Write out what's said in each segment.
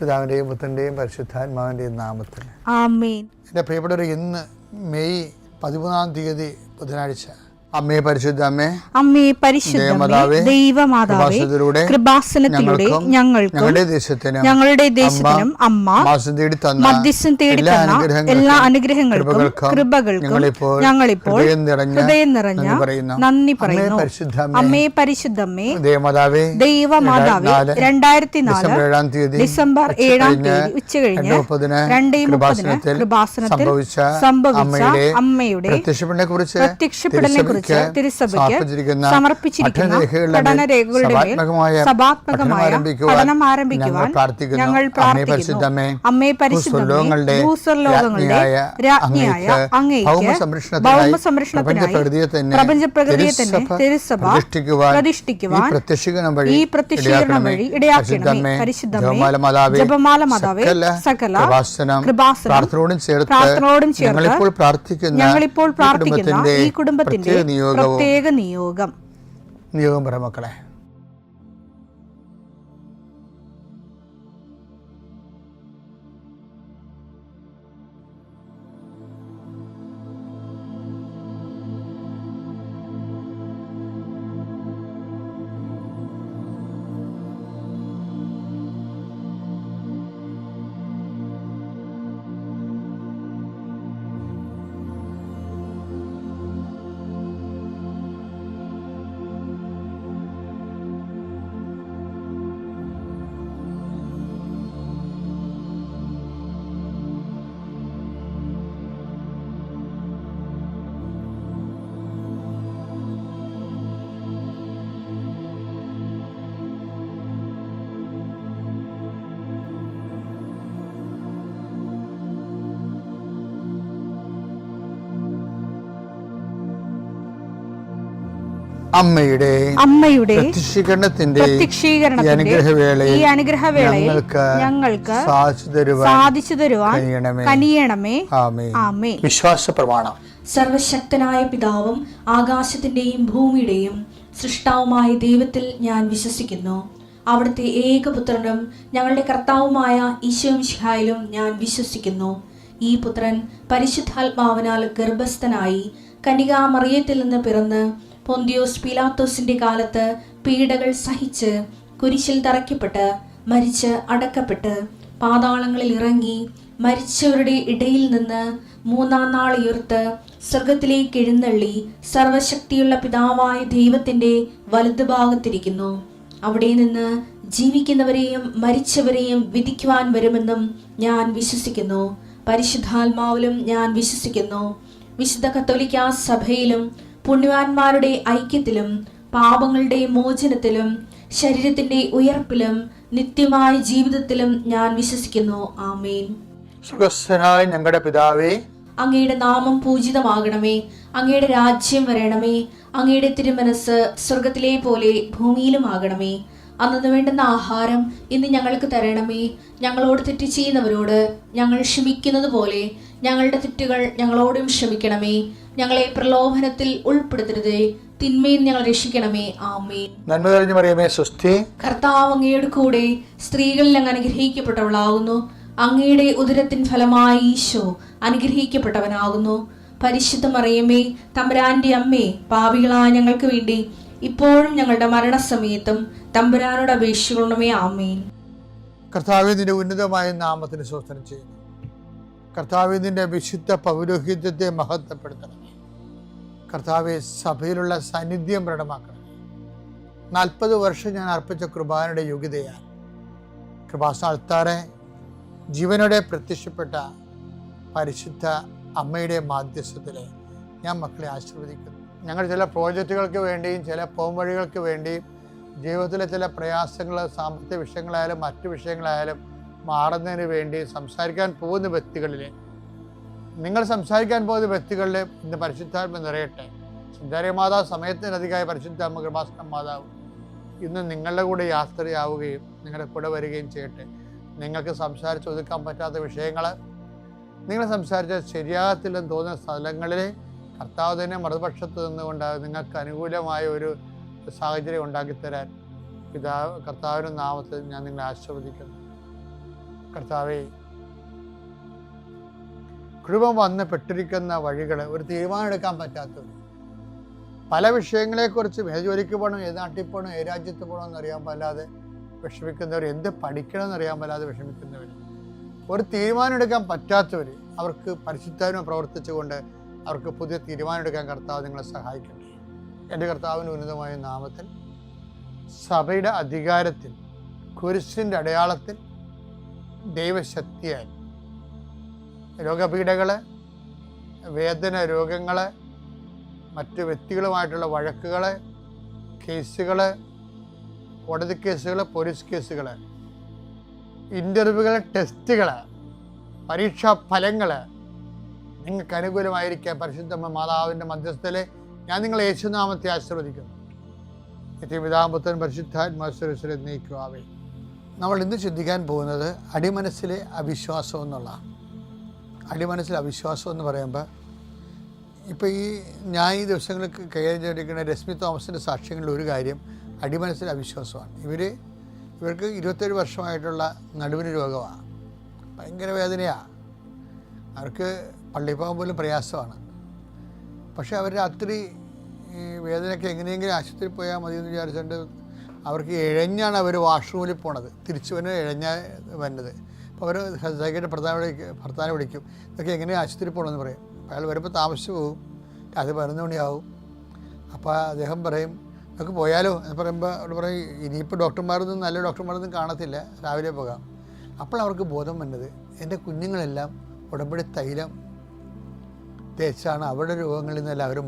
പിതാവിൻ്റെയും പുത്രൻ്റെയും പരിശുദ്ധാത്മാവിൻ്റെയും നാമത്തിൽ ആമേൻ. എൻ്റെ പ്രിയപ്പെട്ടവർ, ഇന്ന് മെയ് 13 ബുധനാഴ്ച. അമ്മേ പരിശുദ്ധ അമ്മേ, അമ്മേ പരിശുദ്ധമേ, ദൈവമാതാവേ, കൃപാസനത്തിലൂടെ ഞങ്ങൾക്കും ഞങ്ങളുടെ ദേശത്തിനും അമ്മ മധ്യസ്ഥം തേടി തന്ന എല്ലാ അനുഗ്രഹങ്ങൾക്കും കൃപകൾക്കും ഞങ്ങളിപ്പോൾ ഹൃദയം നിറഞ്ഞ നന്ദി പറയുന്നു. അമ്മേ പരിശുദ്ധമേ, ദൈവമാതാവേ, 2004 ഡിസംബർ 7 ഉച്ചകഴിഞ്ഞ് 2:30 കൃപാസനത്തിൽ സംഭവിച്ച അമ്മയുടെ പ്രത്യക്ഷപ്പെടലിനെ തിരുസഭയ്ക്ക് സമർപ്പിച്ചിരിക്കുന്ന പഠനരേഖകളുടെ മേൽ സഭാത്മകമായ പഠനം ആരംഭിക്കുവാൻ ഞങ്ങൾ പ്രാർത്ഥിക്കുന്നു. അമ്മേ പരിശുദ്ധമേ, ഭൂസ്വർലോകങ്ങളുടെ രാജ്ഞിയായ അങ്ങേയ്ക്ക് ഭൗമസംരക്ഷണത്തിനായി പ്രപഞ്ചപ്രകൃതിയെ തന്നെ തിരുസഭ പ്രതിഷ്ഠിക്കുവാൻ ഈ പ്രത്യക്ഷീകരണം വഴി ഇടയാക്കണമേ. പരിശുദ്ധമേ, ജപമാല മാതാവേ, സകല കൃപാസനം പ്രാർത്ഥനയോടും ചേർത്ത് ഞങ്ങളിപ്പോൾ പ്രാർത്ഥിക്കുന്ന ഈ കുടുംബത്തിന്റെ പ്രത്യേക നിയോഗം പറ മക്കളെ. അമ്മയുടെ പ്രത്യക്ഷീകരണത്തിന്റെ ഈ അനുഗ്രഹവേളയിൽ ഞങ്ങൾക്ക് സാധിച്ചു തരുവാൻ കനിയണമേ. ആമേൻ. വിശ്വാസ പ്രമാണം. സർവശക്തനായ പിതാവും ആകാശത്തിന്റെയും ഭൂമിയുടെയും സൃഷ്ടാവുമായ ദൈവത്തിൽ ഞാൻ വിശ്വസിക്കുന്നു. അവിടുത്തെ ഏകപുത്രനും ഞങ്ങളുടെ കർത്താവുമായ ഈശോ മിശിഹായിലും ഞാൻ വിശ്വസിക്കുന്നു. ഈ പുത്രൻ പരിശുദ്ധാത്മാവിനാൽ ഗർഭസ്ഥനായി കന്യകാമറിയത്തിൽ നിന്ന് പിറന്ന് പൊന്തിയോസ് പീലാത്തോസിന്റെ കാലത്ത് പീഡകൾ സഹിച്ച് കുരിശിൽ തറയ്ക്കപ്പെട്ട് മരിച്ച് അടക്കപ്പെട്ട് പാതാളങ്ങളിൽ ഇറങ്ങി മരിച്ചവരുടെ ഇടയിൽ നിന്ന് 3-ാം നാൾ ഉയർത്ത് സ്വർഗത്തിലേക്ക് എഴുന്നള്ളി സർവശക്തിയുള്ള പിതാവായ ദൈവത്തിന്റെ വലതുഭാഗത്തിരിക്കുന്നു. അവിടെ നിന്ന് ജീവിക്കുന്നവരെയും മരിച്ചവരെയും വിധിക്കുവാൻ വരുമെന്നും ഞാൻ വിശ്വസിക്കുന്നു. പരിശുദ്ധാത്മാവിലും ഞാൻ വിശ്വസിക്കുന്നു. വിശുദ്ധ കത്തോലിക്കാ സഭയിലും പുണ്യവാന്മാരുടെ ഐക്യത്തിലും പാപങ്ങളുടെ മോചനത്തിലും ശരീരത്തിന്റെ ഉയർപ്പിലും നിത്യമായ ജീവിതത്തിലും ഞാൻ വിശ്വസിക്കുന്നു. ആമേൻ. സ്വർഗ്ഗസ്ഥനായ ഞങ്ങളുടെ പിതാവേ, അങ്ങയുടെ നാമം പൂജിതമാകണമേ. അങ്ങയുടെ രാജ്യം വരണമേ. അങ്ങയുടെ തിരുമനസ് സ്വർഗത്തിലെ പോലെ ഭൂമിയിലും ആകണമേ. അന്നു വേണ്ടുന്ന ആഹാരം ഇന്ന് ഞങ്ങൾക്ക് തരണമേ. ഞങ്ങളോട് തെറ്റ് ചെയ്യുന്നവരോട് ഞങ്ങൾ ക്ഷമിക്കുന്നത് പോലെ ഞങ്ങളുടെ തെറ്റുകൾ ഞങ്ങളോടും ക്ഷമിക്കണമേ. ഞങ്ങളെ പ്രലോഭനത്തിൽ ഉൾപ്പെടുത്തരുതേ, തിന്മയിൽ ഞങ്ങൾ രക്ഷിക്കണമേ. ആമേൻ. നന്മ നിറഞ്ഞ മറിയമേ, സ്വസ്തി. കർത്താവ് അങ്ങയുടെ കൂടെ സ്ത്രീകളിൽ അങ്ങ് അനുഗ്രഹിക്കപ്പെട്ടവളാകുന്നു. അങ്ങയുടെ ഉദരത്തിൻ ഫലമായി ഈശോ അനുഗ്രഹിക്കപ്പെട്ടവനാകുന്നു. പരിശുദ്ധ മറിയമേ, തമ്പുരാന്റെ അമ്മേ, പാപികളായ ഞങ്ങൾക്ക് വേണ്ടി ഇപ്പോഴും ഞങ്ങളുടെ മരണസമയത്തും തമ്പുരാനോട് അപേക്ഷിക്കണമേ. ആമേൻ. കർത്താവേ, നിന്റെ ഉന്നതമായ നാമത്തിന് സ്തോത്രം ചെയ്യുന്നു. കർത്താവേ, നിന്റെ വിശുദ്ധ പൗരോഹിത്യത്തെ മഹത്വപ്പെടുത്തണമേ. കർത്താവെ, സഭയിലുള്ള സാന്നിധ്യം പ്രകടമാക്കണം. 40 വർഷം ഞാൻ അർപ്പിച്ച കൃപാനയുടെ യോഗ്യതയാൽ കൃപാസ്ഥാനത്താറെ ജീവനോടെ പ്രത്യക്ഷപ്പെട്ട പരിശുദ്ധ അമ്മയുടെ മാധ്യസ്ഥത്തിലെ ഞാൻ മക്കളെ ആശീർവദിക്കുന്നു. ഞങ്ങൾ ചില പ്രോജക്റ്റുകൾക്ക് വേണ്ടിയും ചില പോംവഴികൾക്ക് വേണ്ടിയും ജീവിതത്തിലെ ചില പ്രയാസങ്ങൾ, സാമ്പത്തിക വിഷയങ്ങളായാലും മറ്റു വിഷയങ്ങളായാലും മാറുന്നതിന് വേണ്ടി സംസാരിക്കാൻ പോകുന്ന വ്യക്തികളിൽ, നിങ്ങൾ സംസാരിക്കാൻ പോകുന്ന വ്യക്തികളിൽ ഇന്ന് പരിശുദ്ധാത്മ നിറയട്ടെ. സുന്ദരി മാതാവ് സമയത്തിനധികമായ പരിശുദ്ധാത്മ കൃപാസന മാതാവ് ഇന്ന് നിങ്ങളുടെ കൂടെ യാത്രയാവുകയും നിങ്ങളുടെ കൂടെ വരികയും ചെയ്യട്ടെ. നിങ്ങൾക്ക് സംസാരിച്ച് ഒതുക്കാൻ പറ്റാത്ത വിഷയങ്ങൾ, നിങ്ങൾ സംസാരിച്ച ശരിയാകത്തില്ലെന്ന് തോന്നുന്ന സ്ഥലങ്ങളിൽ കർത്താവ് തന്നെ മറുപക്ഷത്ത് നിന്നുകൊണ്ട് നിങ്ങൾക്ക് അനുകൂലമായ ഒരു സാഹചര്യം ഉണ്ടാക്കിത്തരാൻ കർത്താവിൻ്റെ നാമത്തിൽ ഞാൻ നിങ്ങളെ ആശീർവദിക്കുന്നു. കർത്താവേ, കുടുംബം വന്ന് പെട്ടിരിക്കുന്ന വഴികൾ ഒരു തീരുമാനം എടുക്കാൻ പറ്റാത്തവർ, പല വിഷയങ്ങളെക്കുറിച്ചും ഏത് ജോലിക്ക് പോകണം, ഏത് നാട്ടിൽ പോകണം, ഏത് രാജ്യത്ത് പോകണമെന്ന് അറിയാൻ പാടില്ലാതെ വിഷമിക്കുന്നവർ, എന്ത് പഠിക്കണമെന്ന് അറിയാൻ പാടില്ലാതെ വിഷമിക്കുന്നവർ, ഒരു തീരുമാനം എടുക്കാൻ പറ്റാത്തവർ, അവർക്ക് പരിശുദ്ധാത്മാവ് പ്രവർത്തിച്ചുകൊണ്ട് അവർക്ക് പുതിയ തീരുമാനം എടുക്കാൻ കർത്താവ് നിങ്ങളെ സഹായിക്കട്ടെ. എൻ്റെ കർത്താവിൻ്റെ ഉന്നതമായ നാമത്തിൽ സഭയുടെ അധികാരത്തിൽ കുരിശിൻ്റെ അടയാളത്തിൽ ദൈവശക്തിയാൽ രോഗപീഠകൾ, വേദന രോഗങ്ങൾ, മറ്റ് വ്യക്തികളുമായിട്ടുള്ള വഴക്കുകൾ, കേസുകൾ, കോടതി കേസുകൾ, പോലീസ് കേസുകൾ, ഇൻ്റർവ്യൂകൾ, ടെസ്റ്റുകൾ, പരീക്ഷാ ഫലങ്ങൾ നിങ്ങൾക്ക് അനുകൂലമായിരിക്കാൻ പരിശുദ്ധ മാതാവിൻ്റെ മധ്യസ്ഥലെ ഞാൻ നിങ്ങളെ യേശുനാമത്തെ ആശീർവദിക്കുന്നു. നിത്യപിതാപുത്രൻ പരിശുദ്ധാത്മാശ്വരശ്വരെ നയിക്കുവാവേ. നമ്മൾ ഇന്ന് ചിന്തിക്കാൻ പോകുന്നത് അടിമനസ്സിലെ അവിശ്വാസം എന്നുള്ള. അടിമനസ്സിലെ അവിശ്വാസം എന്ന് പറയുമ്പോൾ ഇപ്പോൾ ഞാൻ ഈ ദിവസങ്ങളിൽ കൈകാര്യം ചെയ്തിരിക്കുന്ന രശ്മി തോമസിൻ്റെ സാക്ഷ്യങ്ങളിൽ ഒരു കാര്യം അടിമനസ്സിലെ അവിശ്വാസമാണ്. ഇവർക്ക് 27 വർഷമായിട്ടുള്ള നടുവിന് രോഗമാണ്, ഭയങ്കര വേദനയാണ്, അവർക്ക് പള്ളിയിൽ പോകാൻ പോലും പ്രയാസമാണ്. പക്ഷേ അവർ രാത്രി വേദനയ്ക്ക് എങ്ങനെയെങ്കിലും ആശുപത്രിയിൽ പോയാൽ മതി എന്ന് വിചാരിച്ചുകൊണ്ട് അവർക്ക് ഇഴഞ്ഞാണ് അവർ വാഷ്റൂമിൽ പോണത്, തിരിച്ചു വന്ന് ഇഴഞ്ഞ വന്നത്. അപ്പോൾ അവർ സൈക്കിളിൻ്റെ ഭർത്താവിനെ വിളിക്കും, ഇതൊക്കെ എങ്ങനെയാണ് ആശുപത്രിയിൽ പോകണമെന്ന് പറയും. അയാൾ വരുമ്പോൾ താമസിച്ച് പോകും, രാത്രി 11 മണിയാവും. അപ്പോൾ അദ്ദേഹം പറയും നമുക്ക് പോയാലോ എന്ന് പറയുമ്പോൾ അവിടെ പറയും ഇനിയിപ്പോൾ ഡോക്ടർമാരൊന്നും നല്ല ഡോക്ടർമാരൊന്നും കാണത്തില്ല, രാവിലെ പോകാം. അപ്പോൾ അവർക്ക് ബോധം വന്നത് എൻ്റെ കുഞ്ഞുങ്ങളെല്ലാം ഉടമ്പടി തൈലം തേച്ചാണ് അവരുടെ രോഗങ്ങളിൽ നിന്നെല്ലാം അവർ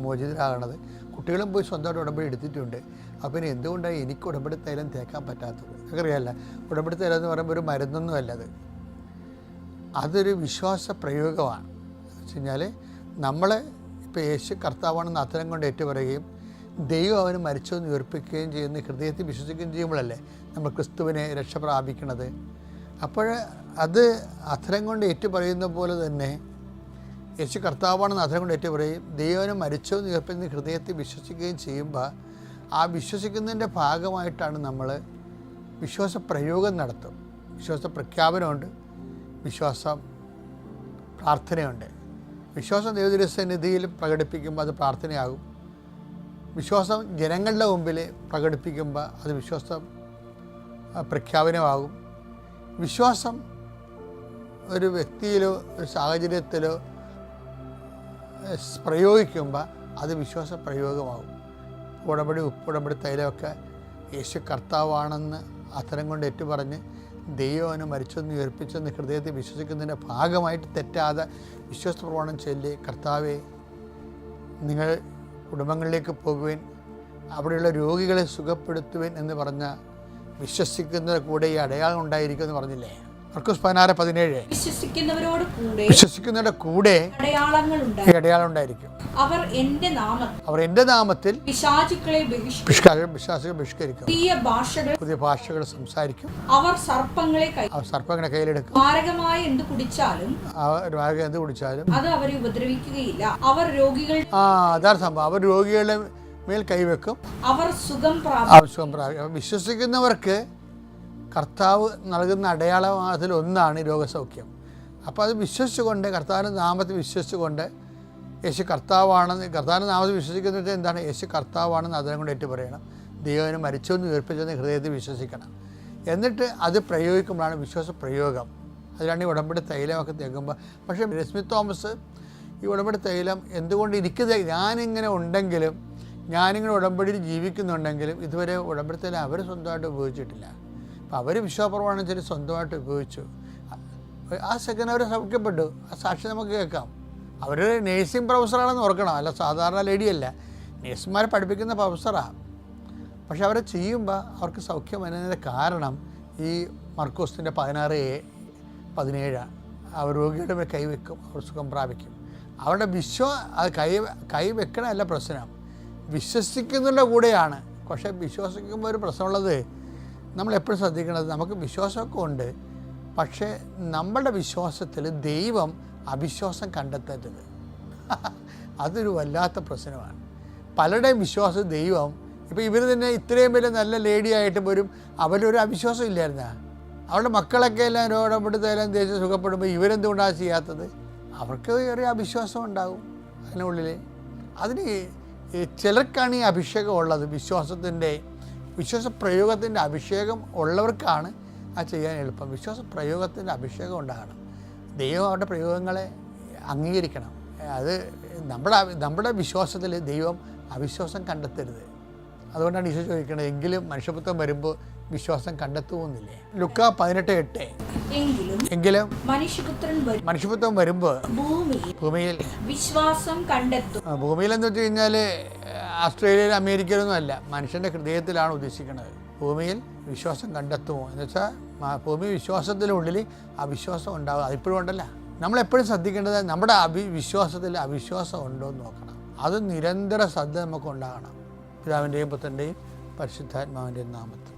മോചിതരാകണത്. കുട്ടികളും പോയി സ്വന്തമായിട്ട് ഉടമ്പടി എടുത്തിട്ടുണ്ട്. അപ്പോൾ ഇനി എന്തുകൊണ്ടാണ് എനിക്ക് ഉടമ്പടി തൈലം തേക്കാൻ പറ്റാത്തത്? അറിയാമല്ല, ഉടമ്പടി തൈലം എന്ന് പറയുമ്പോൾ ഒരു മരുന്നൊന്നും അല്ലത്, അതൊരു വിശ്വാസ പ്രയോഗമാണ്. എന്ന് വെച്ച് കഴിഞ്ഞാൽ നമ്മൾ ഇപ്പോൾ യേശു കർത്താവാണെന്ന് അത്തരം കൊണ്ട് ഏറ്റുപറയുകയും ദൈവം അവന് മരിച്ചെന്ന് ഉയർപ്പിക്കുകയും ചെയ്യുന്ന ഹൃദയത്തിൽ വിശ്വസിക്കുകയും ചെയ്യുമ്പോഴല്ലേ നമ്മൾ ക്രിസ്തുവിനെ രക്ഷ പ്രാപിക്കണത്. അപ്പോൾ അത് അത്തരം കൊണ്ട് ഏറ്റുപറയുന്ന പോലെ തന്നെ യേശു കർത്താവാണെന്ന് അത്തരം കൊണ്ട് ഏറ്റുപറയും ദൈവനെ മരിച്ചെന്ന് ഉയർപ്പിക്കുന്ന ഹൃദയത്തിൽ വിശ്വസിക്കുകയും ചെയ്യുമ്പോൾ ആ വിശ്വസിക്കുന്നതിൻ്റെ ഭാഗമായിട്ടാണ് നമ്മൾ വിശ്വാസ പ്രയോഗം നടത്തും. വിശ്വാസ പ്രഖ്യാപനമുണ്ട്, വിശ്വാസം പ്രാർത്ഥനയുണ്ട്. വിശ്വാസം ദൈവസന്നിധിയിൽ പ്രകടിപ്പിക്കുമ്പോൾ അത് പ്രാർത്ഥനയാകും. വിശ്വാസം ജനങ്ങളുടെ മുമ്പിൽ പ്രകടിപ്പിക്കുമ്പോൾ അത് വിശ്വാസം പ്രഖ്യാപനമാകും. വിശ്വാസം ഒരു വ്യക്തിയിലോ ഒരു സാഹചര്യത്തിലോ പ്രയോഗിക്കുമ്പോൾ അത് വിശ്വാസ പ്രയോഗമാകും. ഉടമ്പടി തൈലമൊക്കെ യേശു കർത്താവാണെന്ന് അത്തരം കൊണ്ട് ഏറ്റുപറഞ്ഞ് ദൈവവനെ മരിച്ചെന്ന് ഉയർപ്പിച്ചെന്ന് ഹൃദയത്തിൽ വിശ്വസിക്കുന്നതിൻ്റെ ഭാഗമായിട്ട് തെറ്റാതെ വിശ്വാസ പ്രമാണം ചൊല്ലി കർത്താവെ നിങ്ങൾ കുടുംബങ്ങളിലേക്ക് പോകുവാൻ, അവിടെയുള്ള രോഗികളെ സുഖപ്പെടുത്തുവാൻ എന്ന് പറഞ്ഞ വിശ്വസിക്കുന്ന കൂടെ ഈ അടയാളം ഉണ്ടായിരിക്കും എന്ന് പറഞ്ഞില്ലേ? മർക്കോസ് 16:17 വിശ്വസിക്കുന്നവരുടെ കൂടെ അടയാളം ഉണ്ടായിരിക്കും. അവർ എന്റെ നാമത്തിൽ പിശാചുക്കളെ ബഹിഷ്കരിക്കും, പുതിയ ഭാഷകൾ സംസാരിക്കും, അവർ സർപ്പങ്ങളെ കയ്യിലെടുക്കും, മാരകമായ എന്ത് കുടിച്ചാലും അത് അവരെ ഉപദ്രവിക്കുകയില്ല, അവർ രോഗികൾ അതാണ് സംഭവം. അവർ രോഗികളുടെ മേൽ കൈവെക്കും, അവർ സുഖം പ്രാപിക്കും. വിശ്വസിക്കുന്നവർക്ക് കർത്താവ് നൽകുന്ന അടയാളം അതിലൊന്നാണ് രോഗസൗഖ്യം. അപ്പോൾ അത് വിശ്വസിച്ചുകൊണ്ട് കർത്താവിൻ്റെ നാമത്തിൽ വിശ്വസിച്ചുകൊണ്ട് യേശു കർത്താവാണെന്ന്, കർത്താവിൻ്റെ നാമത്തിൽ വിശ്വസിക്കുന്നത് എന്താണ്? യേശു കർത്താവാണെന്ന് അതിനെ കൊണ്ട് ഏറ്റു പറയണം. ദൈവനെ മരിച്ചെന്ന് ഉയർപ്പിച്ചെന്ന് ഹൃദയത്തിൽ വിശ്വസിക്കണം. എന്നിട്ട് അത് പ്രയോഗിക്കുമ്പോഴാണ് വിശ്വാസ പ്രയോഗം. അതിലാണ് ഈ ഉടമ്പടി തൈലമൊക്കെ തേക്കുമ്പോൾ. പക്ഷേ രശ്മി തോമസ് ഈ ഉടമ്പടി തൈലം എന്തുകൊണ്ട് ഇരിക്കുന്നത്, ഞാനിങ്ങനെ ഉണ്ടെങ്കിലും, ഞാനിങ്ങനെ ഉടമ്പടിയിൽ ജീവിക്കുന്നുണ്ടെങ്കിലും ഇതുവരെ ഉടമ്പടി തൈലം അവർ സ്വന്തമായിട്ട് ഉപയോഗിച്ചിട്ടില്ല. അപ്പോൾ അവർ വിശ്വാസപ്രമാണം ചെല്ലി സ്വന്തമായിട്ട് ഉപയോഗിച്ചു. ആ സെക്കൻഡ് അവർ സൗഖ്യപ്പെട്ടു. ആ സാക്ഷി നമുക്ക് കേൾക്കാം. അവർ നേഴ്സിംഗ് പ്രൊഫസറാണെന്ന് ഓർക്കണം, അല്ല സാധാരണ ലേഡിയല്ല, നേഴ്സുമാരെ പഠിപ്പിക്കുന്ന പ്രൊഫസറാണ്. പക്ഷെ അവരെ ചെയ്യുമ്പോൾ അവർക്ക് സൗഖ്യം വരുന്നതിൻ്റെ കാരണം ഈ മർക്കോസിൻ്റെ 16:17 അവർ രോഗിയുടെ മേൽ കൈവെക്കും, അവർ സുഖം പ്രാപിക്കും. അവരുടെ അത് കൈവെക്കണമല്ല പ്രശ്നം, വിശ്വസിക്കുന്നതിൻ്റെ കൂടെയാണ്. പക്ഷേ വിശ്വസിക്കുമ്പോൾ ഒരു പ്രശ്നമുള്ളത്, നമ്മളെപ്പോഴും ശ്രദ്ധിക്കേണ്ടത്, നമുക്ക് വിശ്വാസമൊക്കെ ഉണ്ട്, പക്ഷേ നമ്മളുടെ വിശ്വാസത്തിൽ ദൈവം അവിശ്വാസം കണ്ടെത്തരുത്. അതൊരു വല്ലാത്ത പ്രശ്നമാണ്. പലരുടെയും വിശ്വാസം ദൈവം, ഇപ്പോൾ ഇവർ തന്നെ ഇത്രയും വലിയ നല്ല ലേഡിയായിട്ട് പോലും അവരൊരു അവിശ്വാസം ഇല്ലായിരുന്ന, അവരുടെ മക്കളൊക്കെ എല്ലാം രോഗപ്പെടുത്തെല്ലാം തേച്ച് സുഖപ്പെടുമ്പോൾ ഇവരെന്തുകൊണ്ടാണ് ചെയ്യാത്തത്? അവർക്ക് ഒരു അവിശ്വാസം ഉണ്ടാകും അതിനുള്ളിൽ. അതിന് ചിലർക്കാണ് ഈ അഭിഷേകം ഉള്ളത്, വിശ്വാസ പ്രയോഗത്തിൻ്റെ അഭിഷേകം ഉള്ളവർക്കാണ് അത് ചെയ്യാൻ എളുപ്പം. വിശ്വാസ പ്രയോഗത്തിൻ്റെ അഭിഷേകം ഉണ്ടാകണം. ദൈവം അവരുടെ പ്രയോഗങ്ങളെ അംഗീകരിക്കണം. അത് നമ്മുടെ വിശ്വാസത്തിൽ ദൈവം അവിശ്വാസം കണ്ടെത്തരുത്. അതുകൊണ്ടാണ് ഈശോ ചോദിക്കുന്നത്, എങ്കിലും മനുഷ്യപുത്രൻ വരുമ്പോൾ വിശ്വാസം കണ്ടെത്തുമെന്നില്ലേ? ലുക്കാ 18:8. എങ്കിലും മനുഷ്യപുത്രൻ വരുമ്പോൾ ഭൂമിയിൽ വിശ്വാസം കണ്ടെത്തും. ഭൂമിയിലെന്ന് വെച്ച് കഴിഞ്ഞാൽ ഓസ്ട്രേലിയയിലും അമേരിക്കയിലൊന്നും അല്ല, മനുഷ്യൻ്റെ ഹൃദയത്തിലാണ് ഉദ്ദേശിക്കുന്നത്. ഭൂമിയിൽ വിശ്വാസം കണ്ടെത്തുമോ എന്ന് വെച്ചാൽ ഭൂമി വിശ്വാസത്തിനുള്ളിൽ അവിശ്വാസം ഉണ്ടാകും. അതിപ്പോഴും ഉണ്ടല്ല. നമ്മളെപ്പോഴും ശ്രദ്ധിക്കേണ്ടത് നമ്മുടെ വിശ്വാസത്തിൽ അവിശ്വാസം ഉണ്ടോ എന്ന് നോക്കണം. അത് നിരന്തര ശ്രദ്ധ നമുക്ക് ഉണ്ടാകണം. പിതാവിൻ്റെയും പുത്രൻ്റെയും പരിശുദ്ധാത്മാവിൻ്റെയും നാമത്തിൽ.